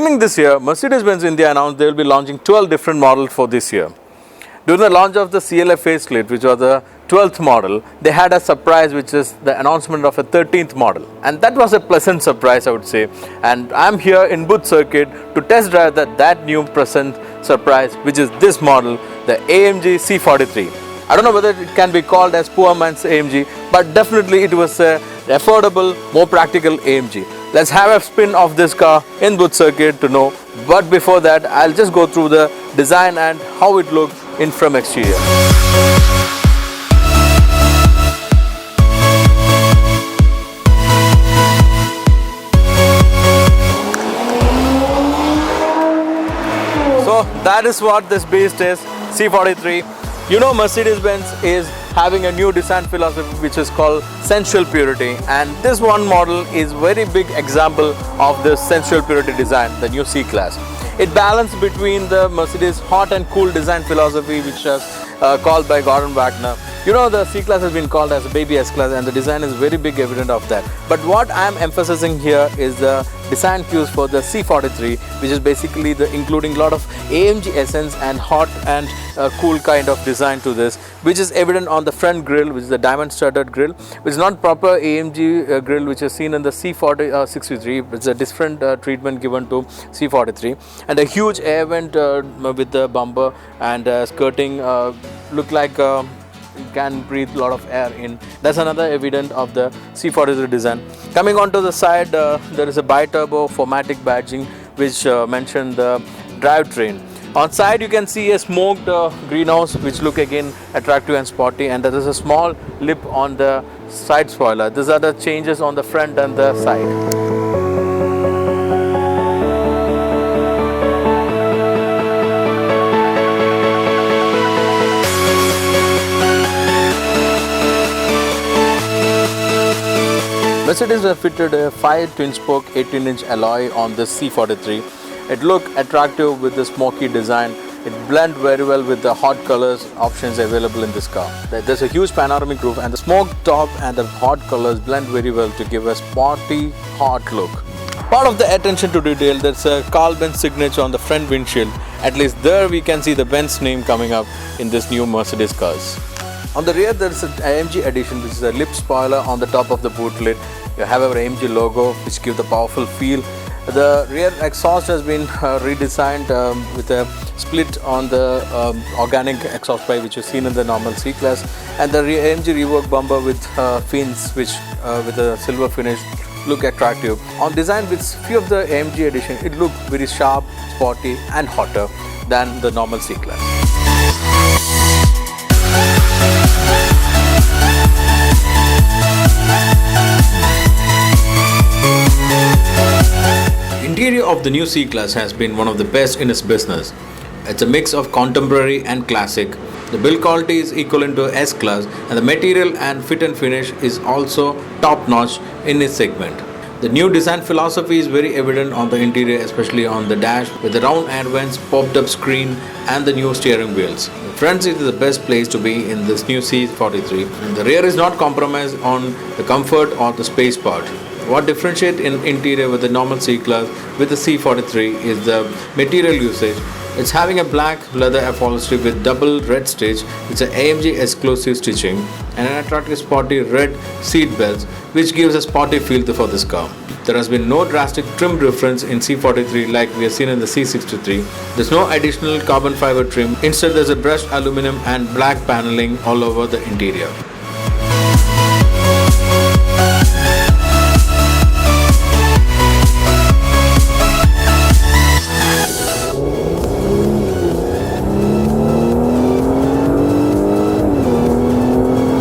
Beginning this year, Mercedes-Benz India announced they will be launching 12 different models for this year. During the launch of the CLA facelift, which was the 12th model, they had a surprise, which is the announcement of a 13th model. And that was a pleasant surprise, I would say. And I'm here in Buddh Circuit to test drive that new pleasant surprise, which is this model, the AMG C43. I don't know whether it can be called as poor man's AMG, but definitely it was a affordable, more practical AMG. Let's have a spin of this car in Buddh Circuit to know. But before that, I'll just go through the design and how it looks in from exterior. So that is what this beast is, C43. You know, Mercedes-Benz is having a new design philosophy which is called sensual purity, and this one model is very big example of this sensual purity design, the new C-Class. It balances between the Mercedes hot and cool design philosophy, which was called by Gordon Wagner. You know, the C-Class has been called as a baby S-Class, and the design is very big evident of that. But what I am emphasizing here is the design cues for the C43, which is basically including a lot of AMG essence and hot and cool kind of design to this, which is evident on the front grille, which is the diamond studded grille, which is not proper AMG grille which is seen in the C63. It's a different treatment given to C43, and a huge air vent with the bumper and skirting look like you can breathe a lot of air in. That's another evidence of the C43 design. Coming onto the side, there is a bi-turbo 4MATIC badging which mentioned the drivetrain. On side you can see a smoked greenhouse which look again attractive and sporty, and there is a small lip on the side spoiler. These are the changes on the front and the side. Mercedes have fitted a 5 twin-spoke 18-inch alloy on this C43. It looks attractive with the smoky design. It blends very well with the hot colors options available in this car. There's a huge panoramic roof, and the smoked top and the hot colors blend very well to give a sporty, hot look. Part of the attention to detail, there's a Carl Benz signature on the front windshield. At least there we can see the Benz name coming up in this new Mercedes cars. On the rear, there is an AMG edition, which is a lip spoiler on the top of the boot lid. You have our AMG logo, which gives the powerful feel. The rear exhaust has been redesigned with a split on the organic exhaust pipe, which is seen in the normal C-Class, and the AMG rework bumper with fins, which with a silver finish look attractive. On design, with few of the AMG edition, it looks very sharp, sporty, and hotter than the normal C-Class. Interior of the new C-Class has been one of the best in its business. It's a mix of contemporary and classic. The build quality is equivalent to S-Class, and the material and fit and finish is also top-notch in its segment. The new design philosophy is very evident on the interior, especially on the dash with the round air vents, popped up screen, and the new steering wheels. The front seat is the best place to be in this new C43. And the rear is not compromised on the comfort or the space part. What differentiates in interior with the normal C-Class with the C43 is the material usage. It's having a black leather upholstery with double red stitch. It's an AMG exclusive stitching and an attractive sporty red seat belts, which gives a sporty feel for this car. There has been no drastic trim difference in C43 like we have seen in the C63. There's no additional carbon fiber trim. Instead, there's a brushed aluminum and black paneling all over the interior.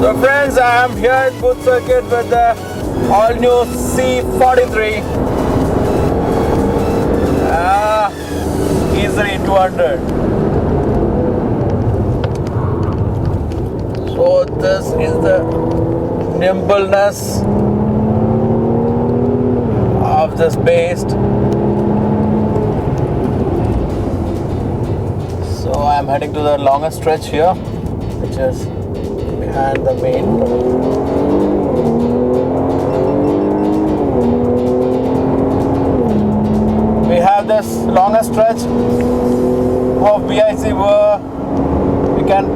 So friends, I am here at Buddh Circuit with the all new C43. Easily 200. So this is the nimbleness of this beast. So I am heading to the longest stretch here, which is behind the main road. We have have this longer stretch of BIC where we can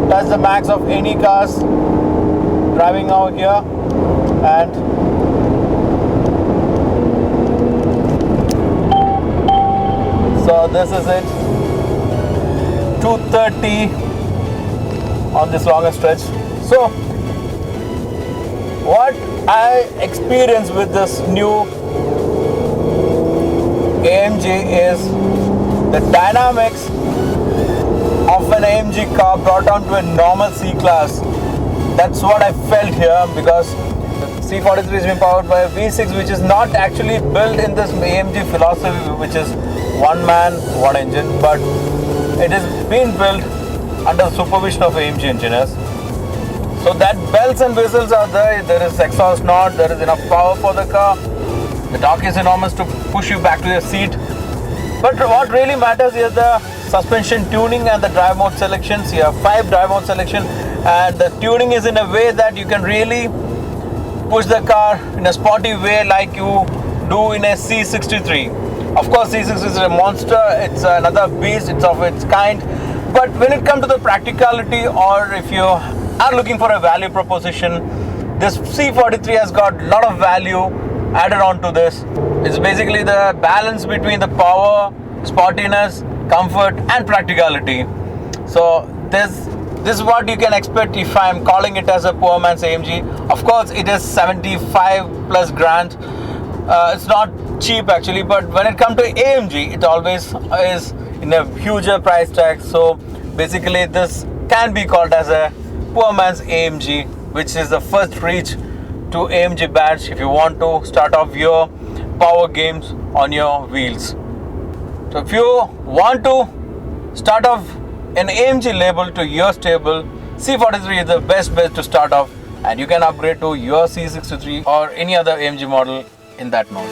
touch the max of any cars driving out here. And so this is it, 230 on this longer stretch. So what I experienced with this new AMG is the dynamics of an AMG car brought down to a normal C-Class. That's what I felt here, because the C43 is being powered by a V6 which is not actually built in this AMG philosophy, which is one man, one engine, but it is being built under the supervision of AMG engineers. So that bells and whistles are there, there is exhaust note, there is enough power for the car, the torque is enormous to push you back to your seat. But what really matters is the suspension tuning and the drive mode selections. You have 5 drive mode selection, and the tuning is in a way that you can really push the car in a sporty way like you do in a C43. Of course, C63 is a monster, it's another beast, it's of its kind. But when it comes to the practicality, or if you are looking for a value proposition, this C43 has got a lot of value added on to this. It's basically the balance between the power, sportiness, comfort and practicality. So this is what you can expect if I'm calling it as a poor man's AMG. Of course, it is 75 plus grand. It's not cheap actually, but when it comes to AMG, it always is in a huger price tag. So basically this can be called as a poor man's AMG, which is the first reach to AMG badge if you want to start off your power games on your wheels. So if you want to start off an AMG label to your stable, C43 is the best bet to start off, and you can upgrade to your C63 or any other AMG model in that mode.